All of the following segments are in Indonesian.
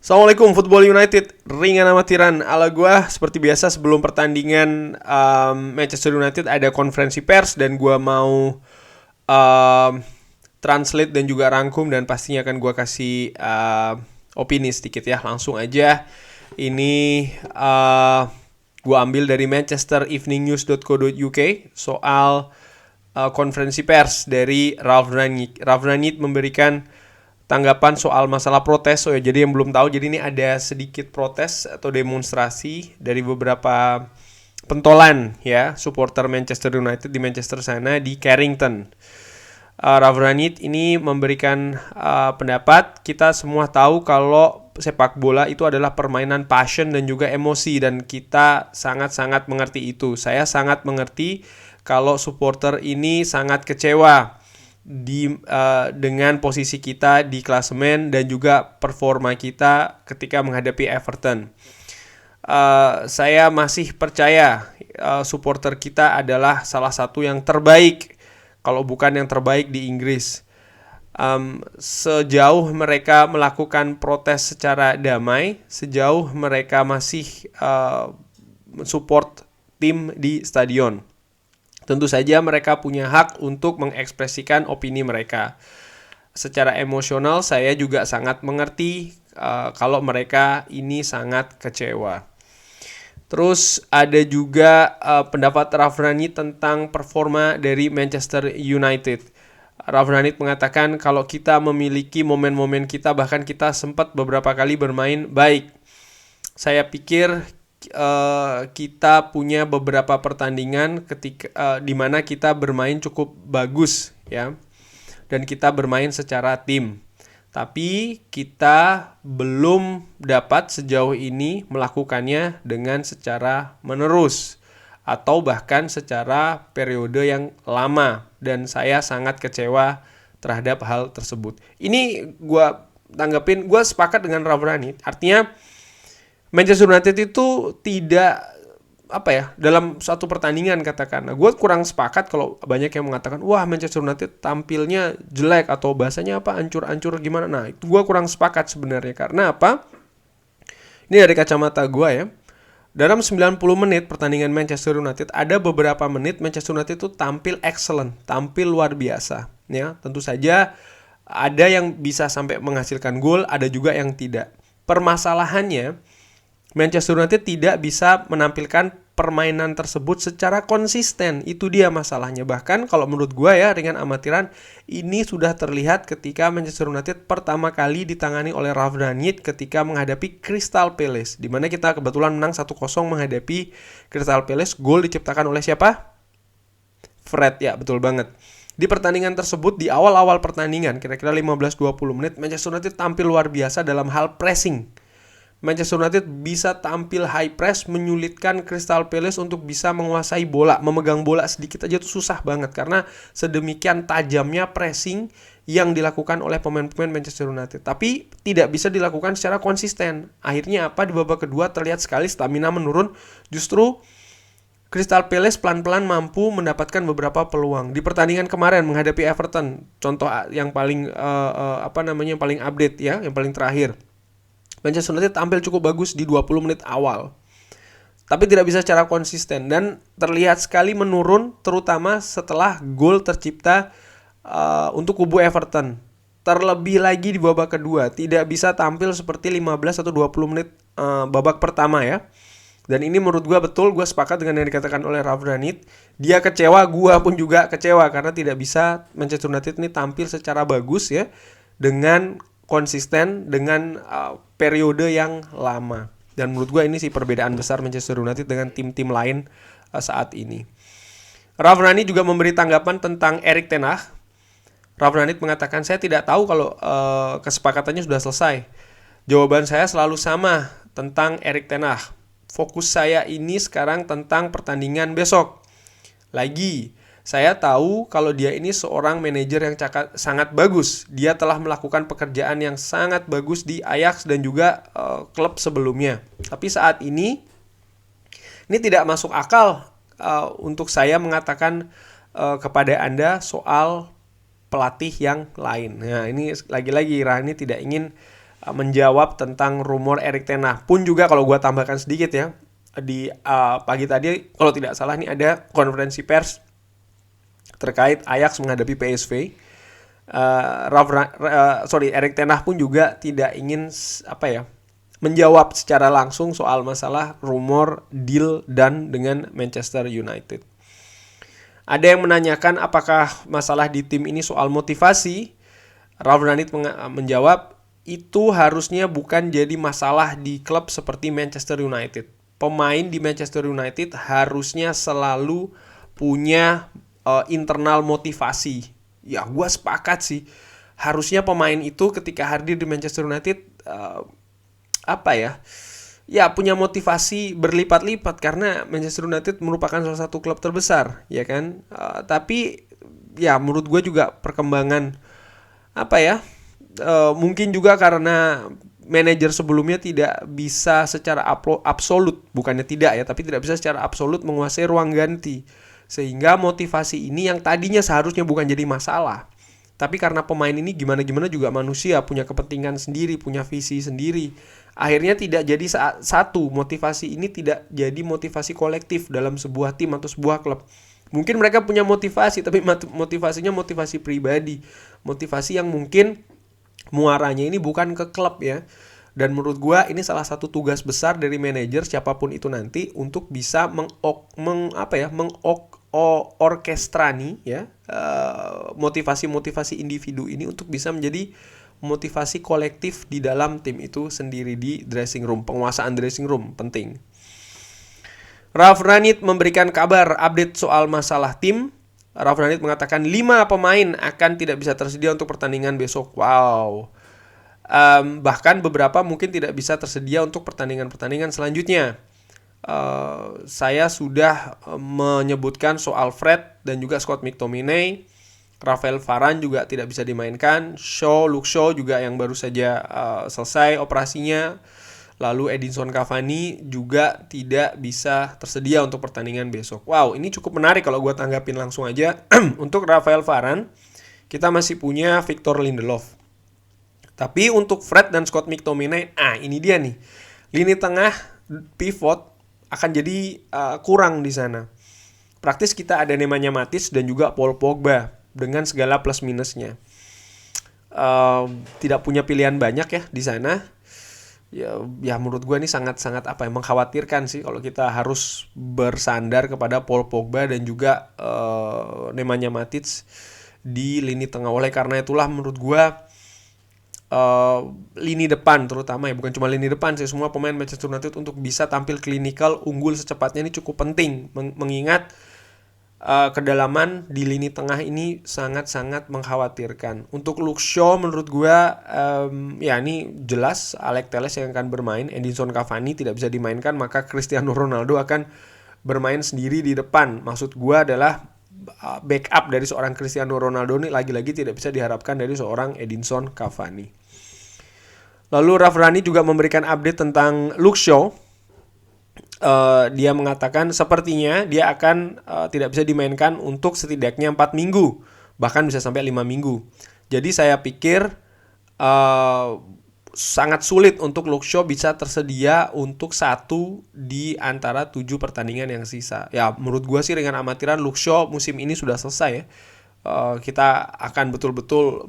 Assalamualaikum Football United, ringan amatiran ala gua. Seperti biasa sebelum pertandingan Manchester United ada konferensi pers dan gua mau um, translate dan juga rangkum, dan pastinya akan gua kasih opini sedikit ya. Langsung aja. Ini gua ambil dari manchestereveningnews.co.uk soal konferensi pers dari Ralf Rangnick. Ralf Rangnick memberikan tanggapan soal masalah protes. Oh ya, jadi yang belum tahu, jadi ini ada sedikit protes atau demonstrasi dari beberapa pentolan ya, supporter Manchester United di Manchester sana, di Carrington. Ralf Rangnick ini memberikan pendapat. Kita semua tahu kalau sepak bola itu adalah permainan passion dan juga emosi, dan kita sangat-sangat mengerti itu. Saya sangat mengerti kalau supporter ini sangat kecewa dengan posisi kita di klasemen dan juga performa kita ketika menghadapi Everton. Saya masih percaya supporter kita adalah salah satu yang terbaik, kalau bukan yang terbaik di Inggris. Sejauh mereka melakukan protes secara damai, sejauh mereka masih support tim di stadion, tentu saja mereka punya hak untuk mengekspresikan opini mereka. Secara emosional saya juga sangat mengerti kalau mereka ini sangat kecewa. Terus ada juga pendapat Ralf Rangnick tentang performa dari Manchester United. Ralf Rangnick mengatakan kalau kita memiliki momen-momen kita, bahkan kita sempat beberapa kali bermain baik. Saya pikir kita punya beberapa pertandingan ketika di mana kita bermain cukup bagus ya, dan kita bermain secara tim. Tapi kita belum dapat sejauh ini melakukannya dengan secara menerus atau bahkan secara periode yang lama, dan saya sangat kecewa terhadap hal tersebut. Ini gue tanggapin, gue sepakat dengan Ralf Rangnick. Artinya Manchester United itu tidak dalam satu pertandingan katakan. Gue kurang sepakat kalau banyak yang mengatakan wah Manchester United tampilnya jelek atau bahasanya ancur-ancur gimana. Nah itu gue kurang sepakat sebenarnya. Karena apa? Ini dari kacamata gue ya. Dalam 90 menit pertandingan Manchester United, ada beberapa menit Manchester United itu tampil excellent, tampil luar biasa. Ya, tentu saja ada yang bisa sampai menghasilkan gol, ada juga yang tidak. Permasalahannya, Manchester United tidak bisa menampilkan permainan tersebut secara konsisten. Itu dia masalahnya. Bahkan kalau menurut gue ya, dengan amatiran, ini sudah terlihat ketika Manchester United pertama kali ditangani oleh Ralf Rangnick ketika menghadapi Crystal Palace, di mana kita kebetulan menang 1-0 menghadapi Crystal Palace. Gol diciptakan oleh siapa? Fred, ya betul banget. Di pertandingan tersebut, di awal-awal pertandingan, kira-kira 15-20 menit, Manchester United tampil luar biasa dalam hal pressing. Manchester United bisa tampil high press, menyulitkan Crystal Palace untuk bisa menguasai bola. Memegang bola sedikit aja tuh susah banget, karena sedemikian tajamnya pressing yang dilakukan oleh pemain-pemain Manchester United. Tapi tidak bisa dilakukan secara konsisten. Akhirnya apa? Di babak kedua terlihat sekali stamina menurun. Justru Crystal Palace pelan-pelan mampu mendapatkan beberapa peluang. Di pertandingan kemarin menghadapi Everton, contoh yang paling yang paling update ya, yang paling terakhir, Manchester United tampil cukup bagus di 20 menit awal, tapi tidak bisa secara konsisten dan terlihat sekali menurun, terutama setelah gol tercipta untuk kubu Everton. Terlebih lagi di babak kedua, tidak bisa tampil seperti 15 atau 20 menit babak pertama ya. Dan ini menurut gue betul, gue sepakat dengan yang dikatakan oleh Ralf Rangnick. Dia kecewa, gue pun juga kecewa, karena tidak bisa Manchester United ini tampil secara bagus ya, dengan konsisten, dengan periode yang lama. Dan menurut gue ini sih perbedaan besar Manchester United dengan tim-tim lain saat ini. Ralf Rangnick juga memberi tanggapan tentang Erik ten Hag. Ralf Rangnick mengatakan, saya tidak tahu kalau kesepakatannya sudah selesai. Jawaban saya selalu sama tentang Erik ten Hag. Fokus saya ini sekarang tentang pertandingan besok. Lagi, saya tahu kalau dia ini seorang manajer yang sangat bagus. Dia telah melakukan pekerjaan yang sangat bagus di Ajax dan juga klub sebelumnya. Tapi saat ini tidak masuk akal untuk saya mengatakan kepada Anda soal pelatih yang lain. Nah, ini lagi-lagi Rani tidak ingin menjawab tentang rumor Erik ten Hag. Pun juga kalau gue tambahkan sedikit ya, di pagi tadi kalau tidak salah nih ada konferensi pers terkait Ajax menghadapi PSV. Erik ten Hag pun juga tidak ingin menjawab secara langsung soal masalah rumor deal dan dengan Manchester United. Ada yang menanyakan apakah masalah di tim ini soal motivasi. Ralf Rangnick menjawab, itu harusnya bukan jadi masalah di klub seperti Manchester United. Pemain di Manchester United harusnya selalu punya internal motivasi. Ya, gue sepakat sih. Harusnya pemain itu ketika hadir di Manchester United punya motivasi berlipat-lipat karena Manchester United merupakan salah satu klub terbesar, ya kan? Tapi ya menurut gue juga perkembangan mungkin juga karena manajer sebelumnya tidak bisa secara absolut, bukannya tidak ya, tapi tidak bisa secara absolut menguasai ruang ganti. Sehingga motivasi ini yang tadinya seharusnya bukan jadi masalah. Tapi karena pemain ini gimana-gimana juga manusia, punya kepentingan sendiri, punya visi sendiri. Akhirnya tidak jadi satu, motivasi ini tidak jadi motivasi kolektif dalam sebuah tim atau sebuah klub. Mungkin mereka punya motivasi, tapi motivasinya motivasi pribadi. Motivasi yang mungkin muaranya ini bukan ke klub ya. Dan menurut gua ini salah satu tugas besar dari manajer siapapun itu nanti untuk bisa orkestrani ya motivasi-motivasi individu ini untuk bisa menjadi motivasi kolektif di dalam tim itu sendiri di dressing room. Penguasaan dressing room penting. Ralf Rangnick memberikan kabar update soal masalah tim. Ralf Rangnick mengatakan 5 pemain akan tidak bisa tersedia untuk pertandingan besok. Wow. Bahkan beberapa mungkin tidak bisa tersedia untuk pertandingan-pertandingan selanjutnya. Saya sudah menyebutkan soal Fred dan juga Scott McTominay. Rafael Varane juga tidak bisa dimainkan. Luke Shaw juga yang baru saja selesai operasinya. Lalu Edinson Cavani juga tidak bisa tersedia untuk pertandingan besok. Wow, ini cukup menarik kalau gue tanggapin langsung aja. Untuk Rafael Varane, kita masih punya Victor Lindelof. Tapi untuk Fred dan Scott McTominay, ini dia nih. Lini tengah pivot akan jadi kurang di sana. Praktis kita ada Nemanja Matic dan juga Paul Pogba dengan segala plus minusnya. Tidak punya pilihan banyak ya di sana. Ya menurut gue ini sangat-sangat mengkhawatirkan sih kalau kita harus bersandar kepada Paul Pogba dan juga Nemanja Matic di lini tengah. Oleh karena itulah menurut gue lini depan terutama ya, bukan cuma lini depan sih, semua pemain Manchester United untuk bisa tampil klinikal unggul secepatnya ini cukup penting, mengingat kedalaman di lini tengah ini sangat-sangat mengkhawatirkan. Untuk Luke Shaw menurut gue ini jelas Alex Telles yang akan bermain. Edinson Cavani tidak bisa dimainkan, maka Cristiano Ronaldo akan bermain sendiri di depan. Maksud gue adalah backup dari seorang Cristiano Ronaldo ini lagi-lagi tidak bisa diharapkan dari seorang Edinson Cavani. Lalu Ralf Rangnick juga memberikan update tentang Luke Shaw. Dia mengatakan sepertinya dia akan tidak bisa dimainkan untuk setidaknya 4 minggu, bahkan bisa sampai 5 minggu. Jadi saya pikir sangat sulit untuk Luke Shaw bisa tersedia untuk 1 di antara 7 pertandingan yang sisa. Ya menurut gue sih dengan amatiran Luke Shaw musim ini sudah selesai ya. Kita akan betul-betul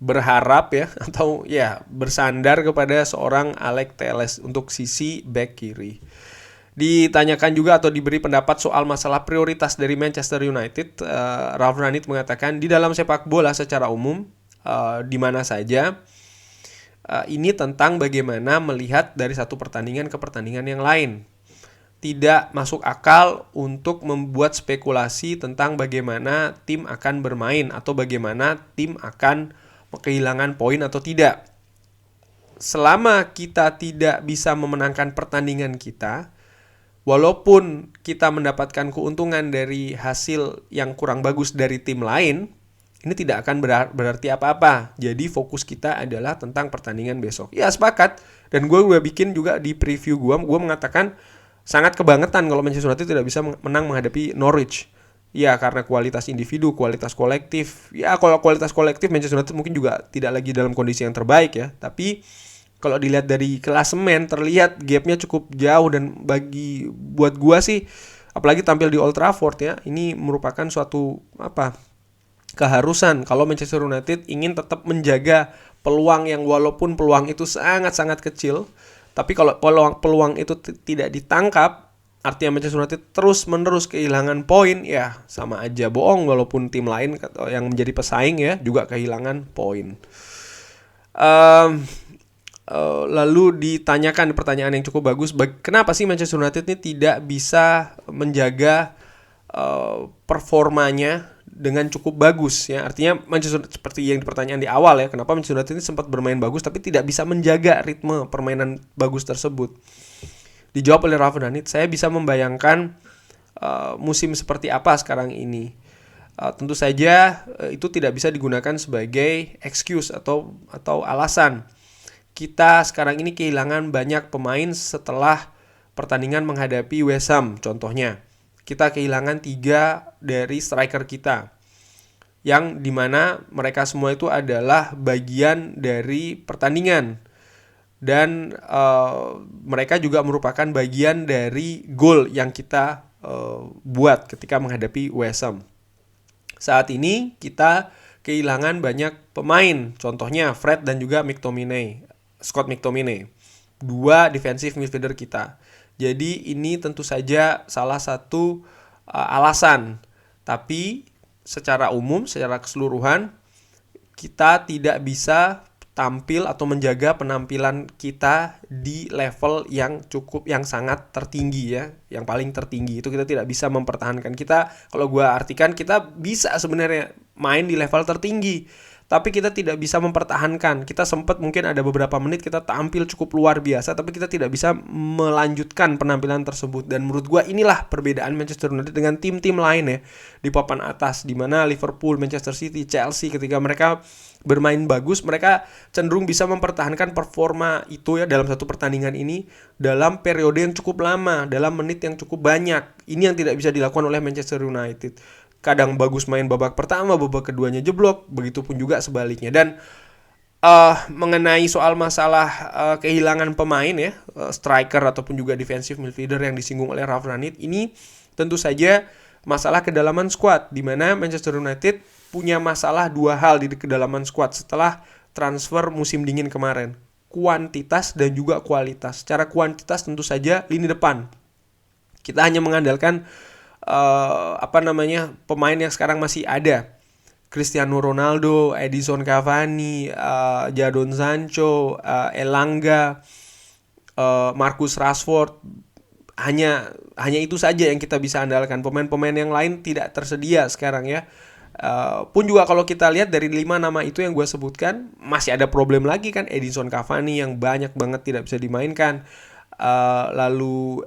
berharap ya atau ya bersandar kepada seorang Alex Telles untuk sisi back kiri. Ditanyakan juga atau diberi pendapat soal masalah prioritas dari Manchester United, Ralf Rangnick mengatakan di dalam sepak bola secara umum di mana saja ini tentang bagaimana melihat dari satu pertandingan ke pertandingan yang lain. Tidak masuk akal untuk membuat spekulasi tentang bagaimana tim akan bermain atau bagaimana tim akan kehilangan poin atau tidak. Selama kita tidak bisa memenangkan pertandingan kita, walaupun kita mendapatkan keuntungan dari hasil yang kurang bagus dari tim lain, ini tidak akan berarti apa-apa. Jadi fokus kita adalah tentang pertandingan besok. Ya sepakat. Dan gue bikin juga di preview gue mengatakan sangat kebangetan kalau Manchester United tidak bisa menang menghadapi Norwich. Ya karena kualitas individu, kualitas kolektif. Ya kalau kualitas kolektif Manchester United mungkin juga tidak lagi dalam kondisi yang terbaik ya. Tapi kalau dilihat dari klasemen terlihat gapnya cukup jauh, dan buat gua sih apalagi tampil di Old Trafford ya, ini merupakan suatu keharusan kalau Manchester United ingin tetap menjaga peluang yang walaupun peluang itu sangat-sangat kecil, tapi kalau peluang itu tidak ditangkap, artinya Manchester United terus-menerus kehilangan poin, ya sama aja bohong, walaupun tim lain yang menjadi pesaing ya juga kehilangan poin. Lalu ditanyakan pertanyaan yang cukup bagus, kenapa sih Manchester United ini tidak bisa menjaga performanya dengan cukup bagus ya. Artinya Manchester, seperti yang di pertanyaan di awal ya, kenapa Manchester United ini sempat bermain bagus tapi tidak bisa menjaga ritme permainan bagus tersebut. Dijawab oleh Ralf Rangnick, saya bisa membayangkan musim seperti apa sekarang ini. Tentu saja itu tidak bisa digunakan sebagai excuse atau alasan. Kita sekarang ini kehilangan banyak pemain setelah pertandingan menghadapi West Ham contohnya. Kita kehilangan 3 dari striker kita, yang dimana mereka semua itu adalah bagian dari pertandingan, dan mereka juga merupakan bagian dari gol yang kita buat ketika menghadapi West Ham. Saat ini kita kehilangan banyak pemain, contohnya Fred dan juga Scott McTominay, 2 defensive midfielder kita. Jadi ini tentu saja salah satu alasan. Tapi secara umum, secara keseluruhan, kita tidak bisa tampil atau menjaga penampilan kita di level yang sangat tertinggi ya, yang paling tertinggi itu kita tidak bisa mempertahankan. Kalau gue artikan, kita bisa sebenarnya main di level tertinggi, tapi kita tidak bisa mempertahankan. Kita sempat mungkin ada beberapa menit kita tampil cukup luar biasa, tapi kita tidak bisa melanjutkan penampilan tersebut. Dan menurut gue inilah perbedaan Manchester United dengan tim-tim lain ya di papan atas, di mana Liverpool, Manchester City, Chelsea ketika mereka bermain bagus, mereka cenderung bisa mempertahankan performa itu ya dalam satu pertandingan ini dalam periode yang cukup lama, dalam menit yang cukup banyak. Ini yang tidak bisa dilakukan oleh Manchester United. Kadang bagus main babak pertama, babak keduanya jeblok, begitupun juga sebaliknya. Dan mengenai soal masalah kehilangan pemain ya, striker ataupun juga defensive midfielder yang disinggung oleh Ralf Rangnick, ini tentu saja masalah kedalaman skuad, di mana Manchester United punya masalah 2 hal di kedalaman skuad setelah transfer musim dingin kemarin, kuantitas dan juga kualitas. Secara kuantitas tentu saja lini depan kita hanya mengandalkan pemain yang sekarang masih ada, Cristiano Ronaldo, Edinson Cavani, Jadon Sancho, Elanga, Marcus Rashford. Hanya itu saja yang kita bisa andalkan. Pemain-pemain yang lain tidak tersedia sekarang ya. Pun juga kalau kita lihat dari 5 nama itu yang gue sebutkan, masih ada problem lagi kan, Edinson Cavani yang banyak banget tidak bisa dimainkan. Lalu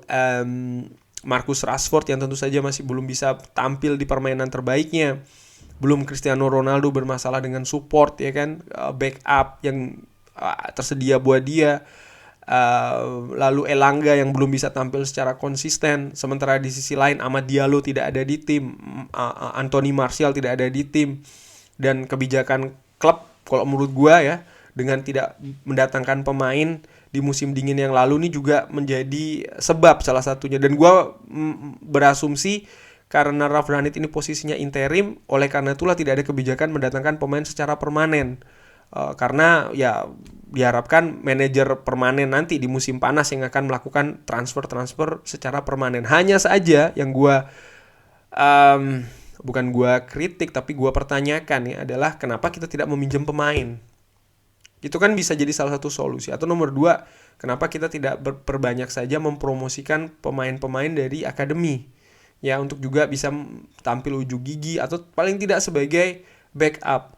Marcus Rashford yang tentu saja masih belum bisa tampil di permainan terbaiknya. Belum Cristiano Ronaldo bermasalah dengan support ya kan, backup yang tersedia buat dia. Lalu Elanga yang belum bisa tampil secara konsisten. Sementara di sisi lain Amad Diallo tidak ada di tim, Anthony Martial tidak ada di tim. Dan kebijakan klub kalau menurut gua ya, dengan tidak mendatangkan pemain di musim dingin yang lalu ini juga menjadi sebab salah satunya. Dan gue berasumsi karena Ralf Rangnick ini posisinya interim, oleh karena itulah tidak ada kebijakan mendatangkan pemain secara permanen. Karena ya diharapkan manajer permanen nanti di musim panas yang akan melakukan transfer secara permanen. Hanya saja yang gue bukan gue kritik tapi gue pertanyakan ya adalah kenapa kita tidak meminjam pemain. Itu kan bisa jadi salah satu solusi. Atau nomor 2, kenapa kita tidak berbanyak saja mempromosikan pemain-pemain dari akademi ya, untuk juga bisa tampil ujung gigi atau paling tidak sebagai backup.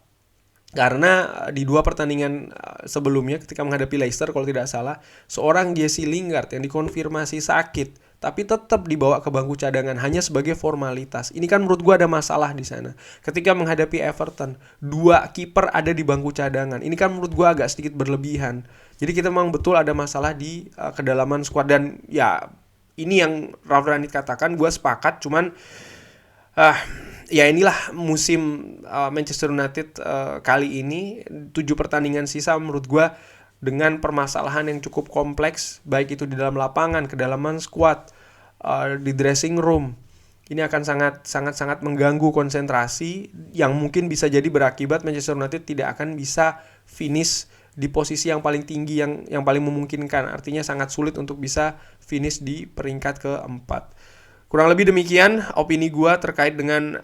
Karena di 2 pertandingan sebelumnya ketika menghadapi Leicester kalau tidak salah, seorang Jesse Lingard yang dikonfirmasi sakit tapi tetap dibawa ke bangku cadangan hanya sebagai formalitas. Ini kan menurut gue ada masalah di sana. Ketika menghadapi Everton, 2 kiper ada di bangku cadangan. Ini kan menurut gue agak sedikit berlebihan. Jadi kita memang betul ada masalah di kedalaman skuad. Dan ya ini yang Ralf Rangnick katakan, gue sepakat. Cuman Ya inilah musim Manchester United kali ini. 7 pertandingan sisa menurut gue dengan permasalahan yang cukup kompleks, baik itu di dalam lapangan, kedalaman squad, di dressing room. Ini akan sangat mengganggu konsentrasi yang mungkin bisa jadi berakibat Manchester United tidak akan bisa finish di posisi yang paling tinggi, yang paling memungkinkan. Artinya sangat sulit untuk bisa finish di peringkat keempat. Kurang lebih demikian opini gue terkait dengan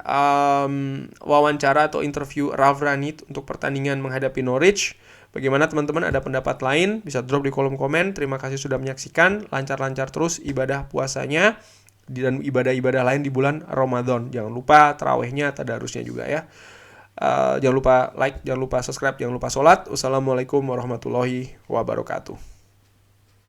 wawancara atau interview Ralf Rangnick untuk pertandingan menghadapi Norwich. Bagaimana teman-teman, ada pendapat lain? Bisa drop di kolom komen. Terima kasih sudah menyaksikan. Lancar-lancar terus ibadah puasanya dan ibadah-ibadah lain di bulan Ramadan. Jangan lupa tarawehnya, tadarusnya juga ya. Jangan lupa like, jangan lupa subscribe, jangan lupa sholat. Wassalamualaikum warahmatullahi wabarakatuh.